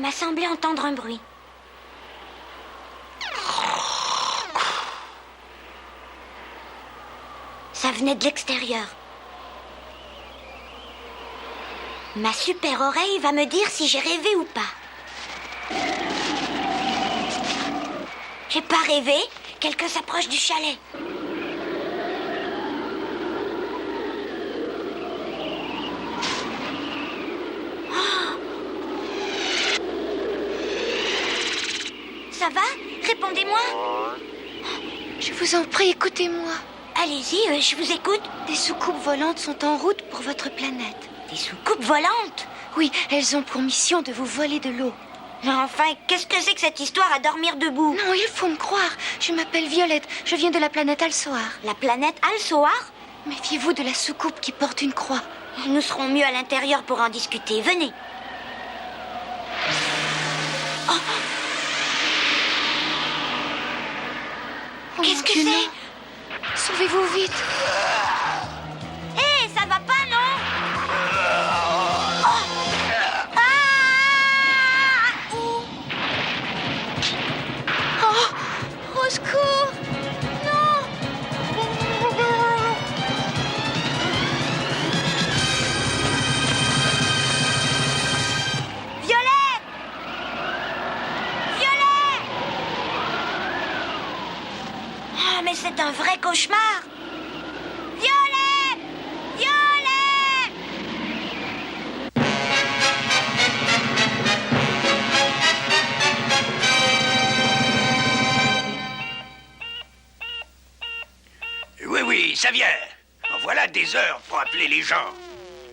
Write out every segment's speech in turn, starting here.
m'a semblé entendre un bruit. Ça venait de l'extérieur. Ma super oreille va me dire si j'ai rêvé ou pas. J'ai pas rêvé. Quelqu'un s'approche du chalet. Ça va? Répondez-moi. Je vous en prie, écoutez-moi. Allez-y, je vous écoute. Des soucoupes volantes sont en route pour votre planète. Des soucoupes volantes? Oui, elles ont pour mission de vous voler de l'eau. Mais enfin, qu'est-ce que c'est que cette histoire à dormir debout? Non, il faut me croire. Je m'appelle Violette. Je viens de la planète Alsoar. La planète Alsoar? Méfiez-vous de la soucoupe qui porte une croix. Nous serons mieux à l'intérieur pour en discuter. Venez. Oh. Qu'est-ce que c'est? Sauvez-vous vite. Hé, ça va pas, non? Au secours! Non! Violette! Violette! Ah, mais c'est un vrai cauchemar! Violette! Violette! Oui, ça vient. En voilà des heures pour appeler les gens.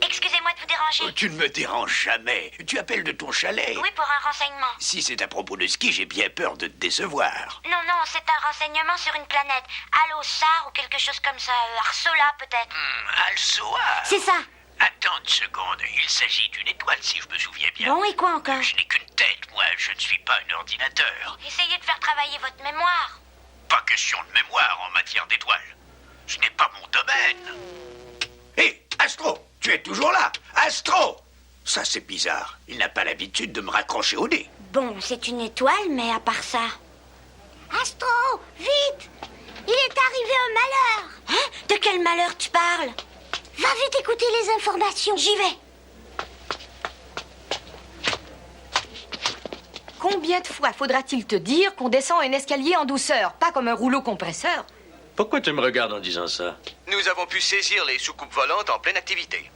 Excusez-moi de vous déranger. Tu ne me déranges jamais. Tu appelles de ton chalet. Oui, pour un renseignement. Si c'est à propos de ski, j'ai bien peur de te décevoir. Non, c'est un renseignement sur une planète. Alosar ou quelque chose comme ça. Arsola, peut-être. Alsoar. C'est ça. Attends une seconde. Il s'agit d'une étoile, si je me souviens bien. Bon, et quoi encore? Je n'ai qu'une tête, moi. Je ne suis pas un ordinateur. Essayez de faire travailler votre mémoire. Pas question de mémoire en matière d'étoiles. Ce n'est pas mon domaine. Hé, Astro, tu es toujours là? Astro! Ça, c'est bizarre. Il n'a pas l'habitude de me raccrocher au nez. Bon, c'est une étoile, mais à part ça... Astro, vite! Il est arrivé un malheur. Hein? De quel malheur tu parles? Va vite écouter les informations. J'y vais. Combien de fois faudra-t-il te dire qu'on descend un escalier en douceur, pas comme un rouleau compresseur? Pourquoi tu me regardes en disant ça? Nous avons pu saisir les soucoupes volantes en pleine activité.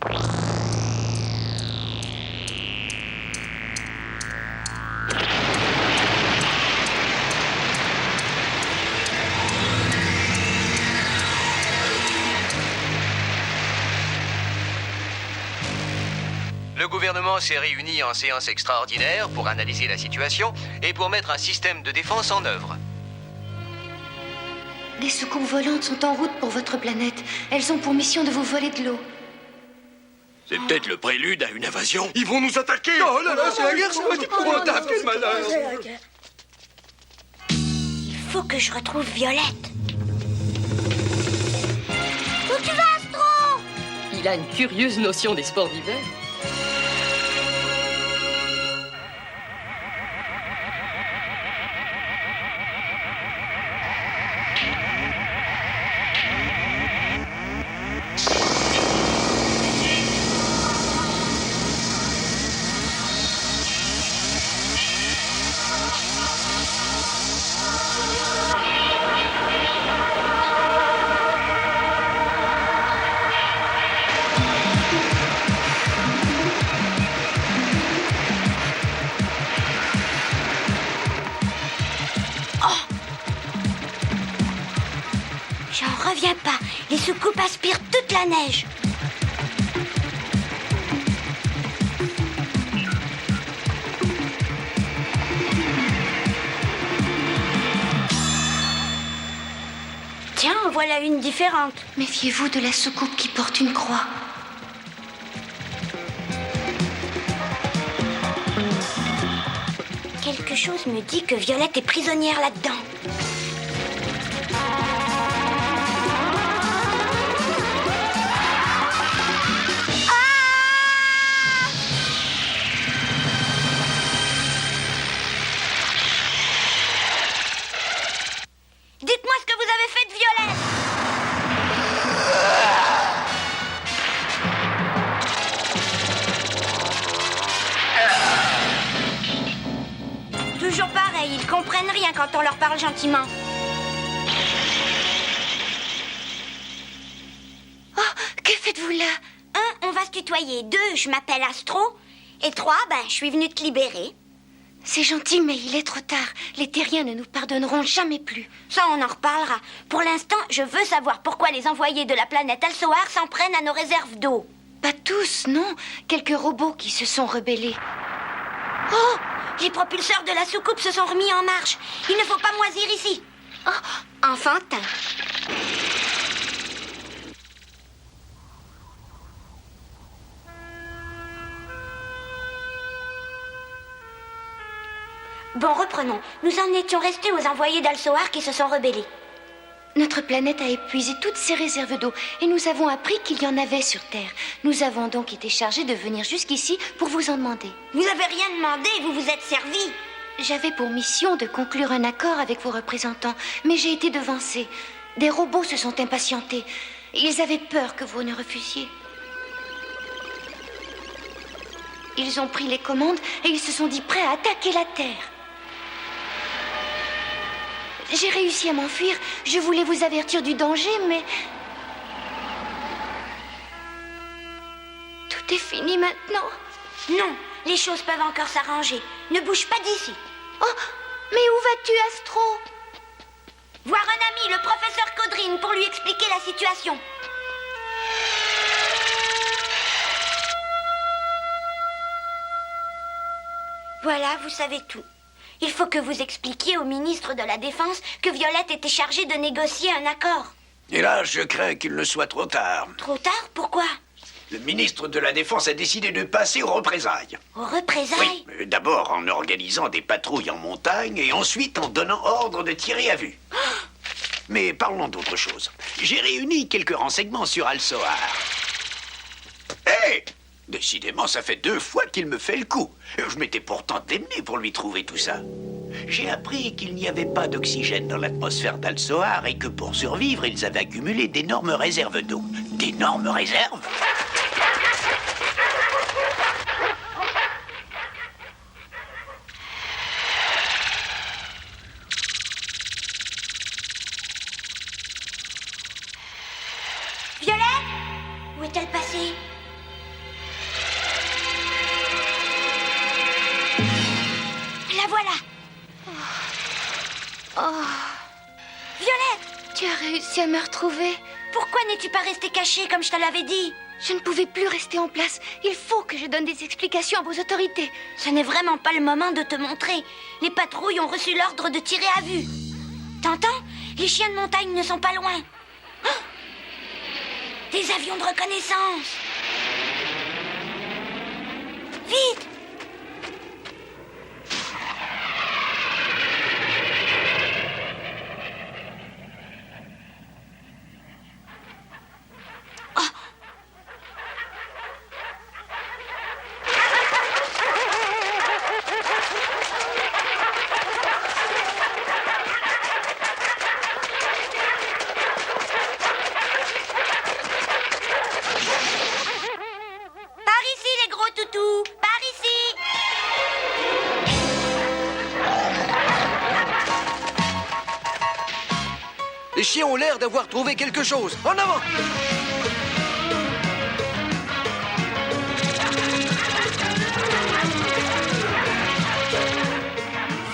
Le gouvernement s'est réuni en séance extraordinaire pour analyser la situation et pour mettre un système de défense en œuvre. Des soucoupes volantes sont en route pour votre planète. Elles ont pour mission de vous voler de l'eau. C'est peut-être le prélude à une invasion. Ils vont nous attaquer! Oh là là, c'est la guerre, ça va être épouvantable, quel malheur! Il faut que je retrouve Violette. Où tu vas, Astro? Il a une curieuse notion des sports d'hiver. J'en reviens pas. Les soucoupes aspirent toute la neige. Tiens, en voilà une différente. Méfiez-vous de la soucoupe qui porte une croix. Quelque chose me dit que Violette est prisonnière là-dedans. parle gentiment. Oh, que faites-vous là? 1, on va se tutoyer. 2, je m'appelle Astro. Et 3, je suis venue te libérer. C'est gentil, mais il est trop tard. Les terriens ne nous pardonneront jamais plus. Ça, on en reparlera. Pour l'instant, je veux savoir pourquoi les envoyés de la planète Alsoar s'en prennent à nos réserves d'eau. Pas tous, non. Quelques robots qui se sont rebellés. Oh! Les propulseurs de la soucoupe se sont remis en marche. Il ne faut pas moisir ici. Oh! Enfantin. Bon, reprenons. Nous en étions restés aux envoyés d'Alsoar qui se sont rebellés. Notre planète a épuisé toutes ses réserves d'eau et nous avons appris qu'il y en avait sur Terre. Nous avons donc été chargés de venir jusqu'ici pour vous en demander. Vous n'avez rien demandé, vous vous êtes servi. J'avais pour mission de conclure un accord avec vos représentants, mais j'ai été devancée. Des robots se sont impatientés. Ils avaient peur que vous ne refusiez. Ils ont pris les commandes et ils se sont dit prêts à attaquer la Terre. J'ai réussi à m'enfuir. Je voulais vous avertir du danger, mais... Tout est fini maintenant. Non, les choses peuvent encore s'arranger. Ne bouge pas d'ici. Oh, mais où vas-tu, Astro? Voir un ami, le professeur Caudrine, pour lui expliquer la situation. Voilà, vous savez tout. Il faut que vous expliquiez au ministre de la Défense que Violette était chargée de négocier un accord. Et là, je crains qu'il ne soit trop tard. Trop tard? Pourquoi? Le ministre de la Défense a décidé de passer aux représailles. Aux représailles? Oui, d'abord en organisant des patrouilles en montagne et ensuite en donnant ordre de tirer à vue. Mais parlons d'autre chose. J'ai réuni quelques renseignements sur Alsoar. Hé! Décidément, ça fait 2 fois qu'il me fait le coup. Je m'étais pourtant démené pour lui trouver tout ça. J'ai appris qu'il n'y avait pas d'oxygène dans l'atmosphère d'Alsoar et que pour survivre, ils avaient accumulé d'énormes réserves d'eau. D'énormes réserves? Violette? Où est-elle passée? La voilà. Oh, Violette, tu as réussi à me retrouver. pourquoi n'es-tu pas restée cachée comme je te l'avais dit? Je ne pouvais plus rester en place. Il faut que je donne des explications à vos autorités. Ce n'est vraiment pas le moment de te montrer. Les patrouilles ont reçu l'ordre de tirer à vue. T'entends? Les chiens de montagne ne sont pas loin. Oh! Des avions de reconnaissance. Vite! Par ici, les gros toutous. Par ici. Les chiens ont l'air d'avoir trouvé quelque chose. En avant!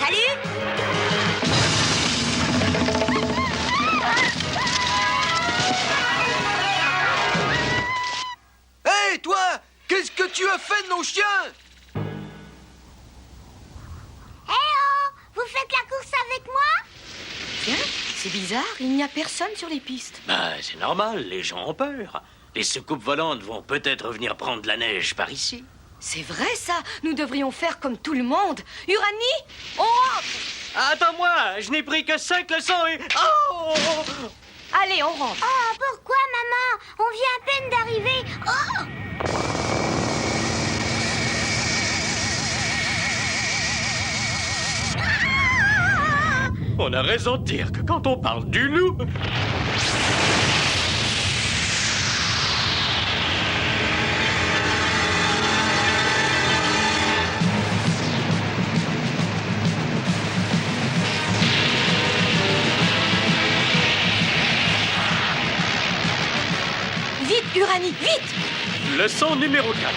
Salut. Hé, toi! Qu'est-ce que tu as fait de nos chiens? Eh oh! Vous faites la course avec moi? Tiens, c'est bizarre, il n'y a personne sur les pistes. Bah, c'est normal, les gens ont peur. Les soucoupes volantes vont peut-être venir prendre de la neige par ici. C'est vrai ça, nous devrions faire comme tout le monde. Uranie, on rentre. Attends-moi, je n'ai pris que 5 leçons et... Oh! Allez, on rentre. Oh, pourquoi, maman? On vient à peine d'arriver. Oh! On a raison de dire que quand on parle du loup... Annie, vite! Leçon numéro 4.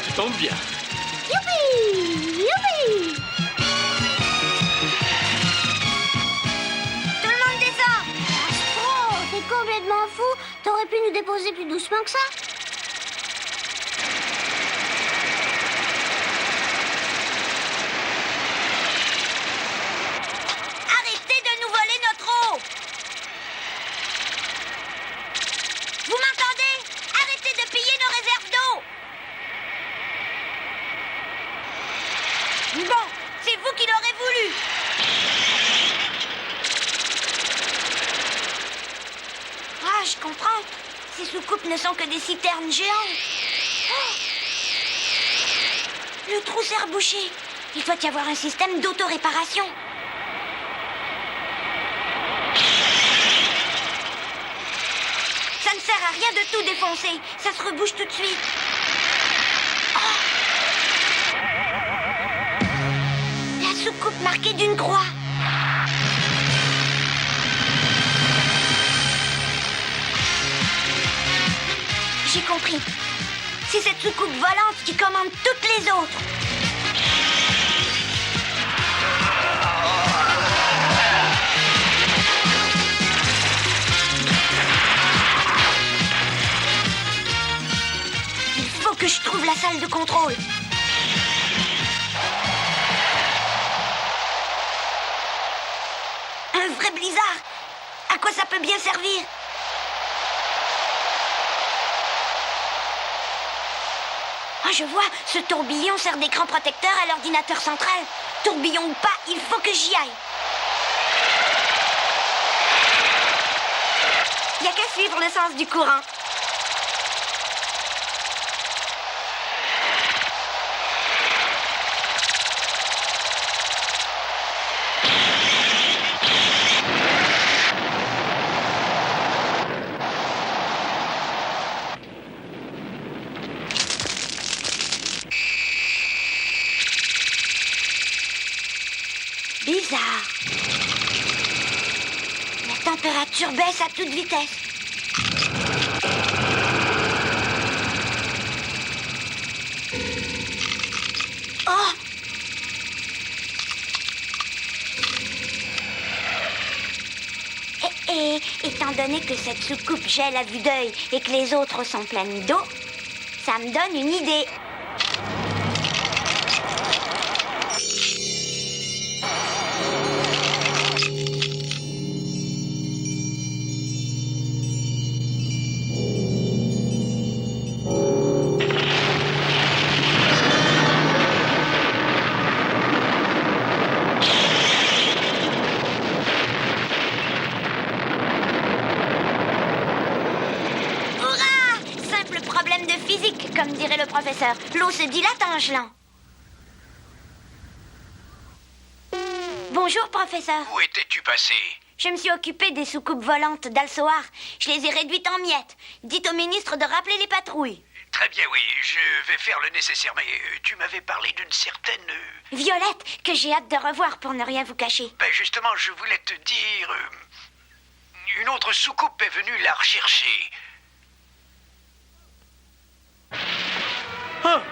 Tu tombes bien. Youpi! Youpi! Tout le monde descend! Astro, t'es complètement fou! T'aurais pu nous déposer plus doucement que ça? Arrêtez de nous voler notre eau! Vous m'entendez? Arrêtez de piller nos réserves d'eau! Bon, c'est vous qui l'aurez voulu. Ah, je comprends. Ces soucoupes ne sont que des citernes géantes. Oh, le trou s'est rebouché. Il doit y avoir un système d'autoréparation. Ça ne sert à rien de tout défoncer. Ça se rebouche tout de suite. Soucoupe marquée d'une croix. J'ai compris. C'est cette soucoupe volante qui commande toutes les autres. Il faut que je trouve la salle de contrôle. Un vrai blizzard! À quoi ça peut bien servir? Ah, je vois, ce tourbillon sert d'écran protecteur à l'ordinateur central. Tourbillon ou pas, il faut que j'y aille. Il n'y a qu'à suivre le sens du courant. Bizarre. La température baisse à toute vitesse. Oh! Et étant donné que cette soucoupe gèle à vue d'œil et que les autres sont pleines d'eau, ça me donne une idée. Comme dirait le professeur, l'eau se dilate en gelant. Bonjour, professeur. Où étais-tu passé? Je me suis occupée des soucoupes volantes d'Alsoar. Je les ai réduites en miettes. Dites au ministre de rappeler les patrouilles. Très bien, oui, je vais faire le nécessaire, mais tu m'avais parlé d'une certaine... Violette, que j'ai hâte de revoir pour ne rien vous cacher. Ben justement, je voulais te dire... une autre soucoupe est venue la rechercher. Ah,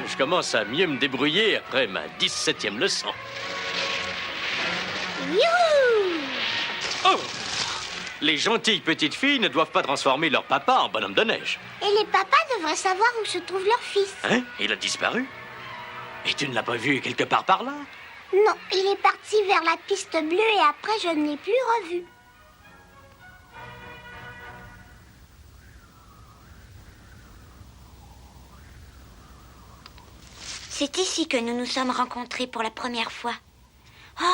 je commence à mieux me débrouiller après ma 17e leçon. Youhou! Oh! Les gentilles petites filles ne doivent pas transformer leur papa en bonhomme de neige. Et les papas devraient savoir où se trouve leur fils. Hein? Il a disparu? Et tu ne l'as pas vu quelque part par là? Non, il est parti vers la piste bleue et après je ne l'ai plus revu. C'est ici que nous nous sommes rencontrés pour la première fois. Oh!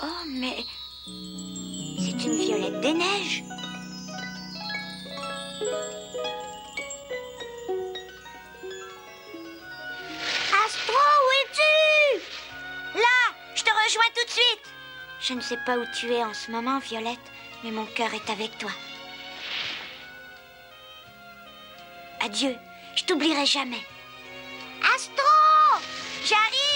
Oh, mais... c'est une violette des neiges. Astro, où es-tu? Je ne sais pas où tu es en ce moment, Violette, mais mon cœur est avec toi. Adieu, je t'oublierai jamais. Astro! J'arrive!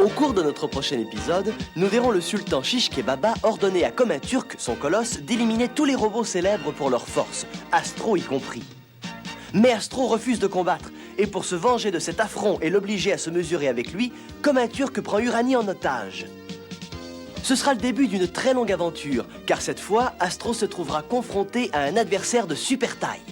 Au cours de notre prochain épisode, nous verrons le sultan Shishke Baba ordonner à Comme un Turc, son colosse, d'éliminer tous les robots célèbres pour leur force, Astro y compris. Mais Astro refuse de combattre, et pour se venger de cet affront et l'obliger à se mesurer avec lui, Comme un Turc prend Uranie en otage. Ce sera le début d'une très longue aventure, car cette fois, Astro se trouvera confronté à un adversaire de super taille.